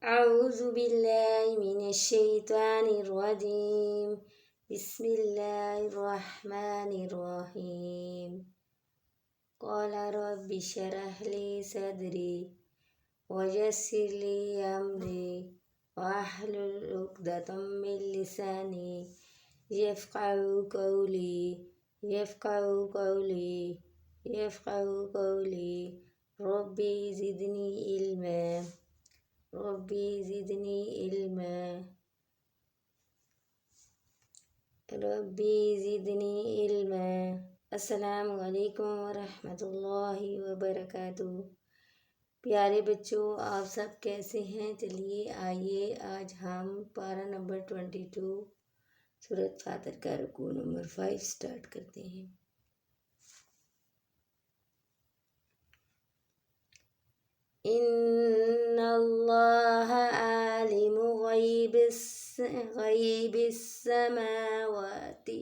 أعوذ بالله من الشيطان الرجيم. بسم الله الرحمن الرحيم. قال رب اشرح لي صدري ويسر لي أمري واحلل عقدة من لساني يفقهوا قولي يفقهوا قولي يفقهوا قولي. ربي زدني علما ربي زدني علما ربي زدني علما. अस्सलाम वालेकुम वरहमतुल्लाहि वबरकातुह। प्यारे बच्चों, आप सब कैसे हैं? चलिए आइए आज हम पारा नंबर 22 सूरत फातिर का रुकू नंबर 5 स्टार्ट करते हैं। इन्नल्लाह आलिमु गैबिस समावाति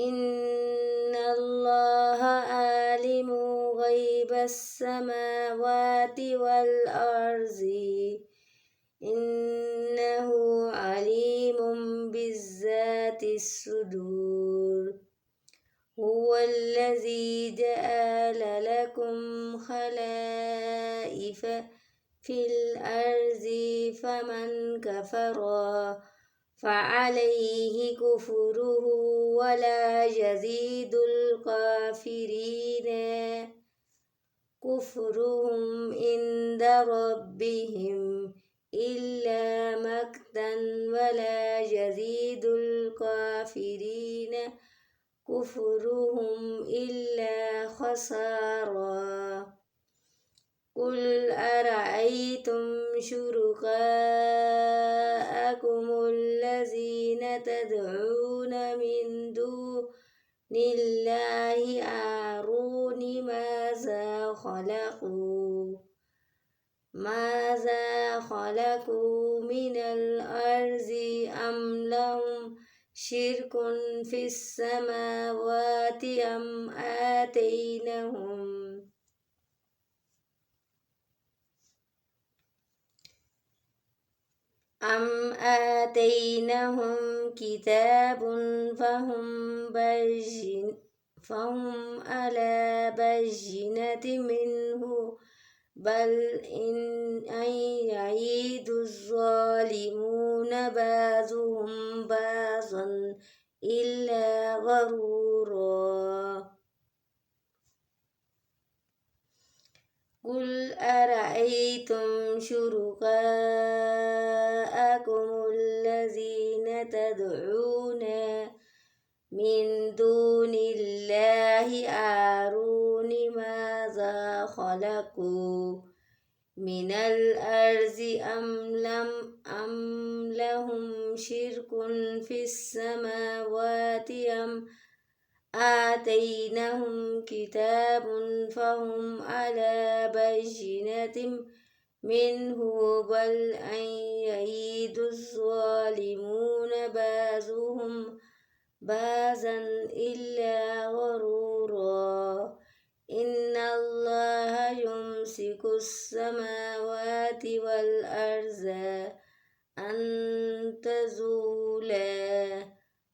इन्नल्लाह आलिमु गैबिस समावाति वल अर्ज़ि इन्नहु अलीमुम बिज़्ज़ातिस सुदूर। हुवल्लज़ी जअल लकुम खलाइफ़ फिल अर्ज़ि फमन कफ़रा फ़अलैहि कुफ़्रुहु वला यज़ीदुल काफ़िरीन कुफ़्रुहुम इंद रब्बिहिम इल्ला मक़तन वला यज़ीदुल काफ़िरीन कुफ़्रुहुम इल्ला ख़सारा। कुल अरअय्तुम शुरकाअकुमुल्लज़ीन तदऊन मिन दूनिल्लाहि अरूनी माज़ा ख़लक़ू मिनल अर्ज़ि अम लहुम शिरकुन फिस समावाति अम आतैनहुम किताबुन फहुम अला बय्यिनतिम मिन्हु बल इन यईदुज़्ज़ालिमून बाज़ुहुम बाज़न इल्ला गरूरा। कुल अरअय्तुम शुरकाअकुमुल्लज़ीन तदऊन मिन दूनिल्लाहि अरूनी माज़ा ख़लक़ू मिनल अर्ज़ि अम लहुम शिरकुन फिस समावाति अम आतैनहुम किताबुन फहुम अला बय्यिनतिम मिन्हु बल यईदुज़्ज़ालिमून बाज़ुहुम बाज़न इल्ला गरूरा। इन्नल्लाह युम्सिकुस समावाति वल अर्ज़ अन तज़ूला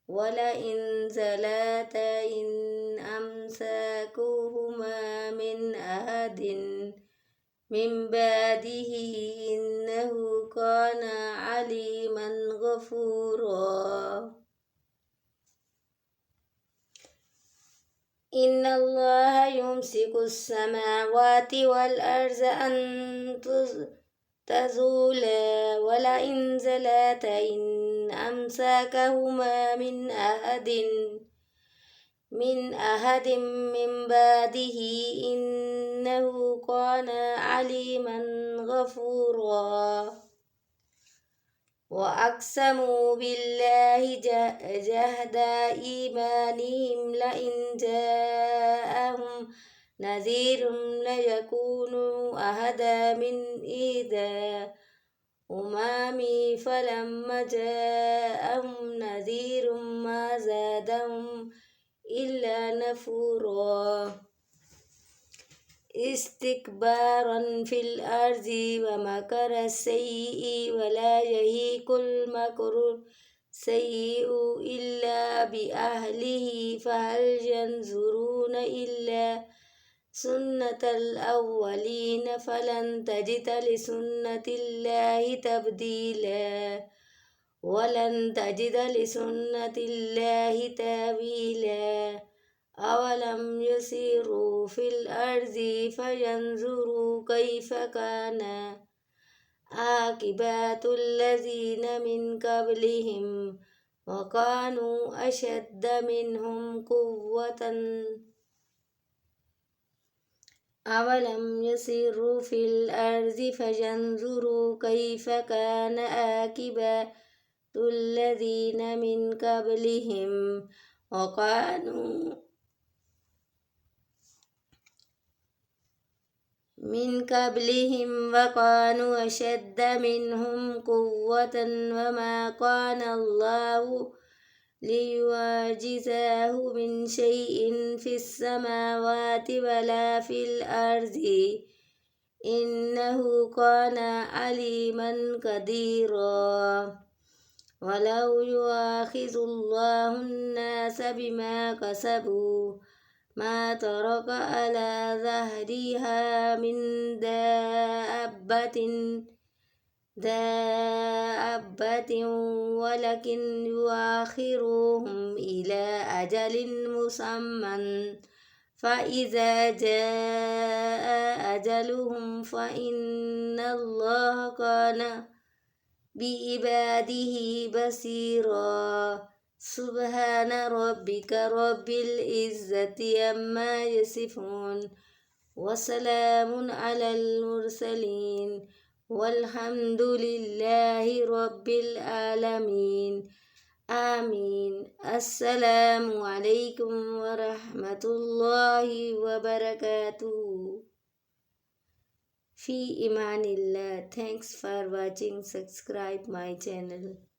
वलइन ज़लता इन अमसकुहुमा मिन अहदिन मिन बादिही इन्नहु काना अलीमन गफ़ूरा। इन्नल्लाह युम्सिकुस समावाति वल अर्ज़ अन तज़ूला वलइन ज़लता इन अमसकहुमा मिन अहदिन मिन बादिही इन्नहु काना अलीमन गफ़ूरा। वअक़समू बिल्लाहि जहद ईमानिहिम लइन जाअहुम नज़ीरुन लयकूनु अहदा मिन इहदा उमामी फलम्मा जाअहुम नज़ीरुम मा ज़ादहुम इल्ला नफ़ूरा। استكبارا في الأرض ومكر السيء ولا يهيق المكر السيء إلا بأهله فهل ينظرون إلا سنة الأولين فلن تجد لسنة الله تبديلا ولن تجد لسنة الله تأويلا أولم يسيروا في الأرض فينظروا كيف كان عاقبة الذين من قبلهم وكانوا أشد منهم قوة أولم يسيروا في الأرض فينظروا كيف كان عاقبة الذين من قبلهم وكانوا أشد منهم قوة وما كان الله ليعجزه من شيء في السماوات ولا في الأرض إنه كان عليما قديرا ولو يؤاخذ الله الناس بما كسبوا ما ترك على ظهرها من دابة ولكن يؤخرهم إلى أجل مسمى فإذا جاء أجلهم فإن الله كان بعباده بصيرا سبحان ربك رب العزة عما يصفون وسلام على المرسلين والحمد لله رب العالمين آمين. السلام عليكم ورحمة الله وبركاته. في إمان الله. Thanks for watching. Subscribe my channel.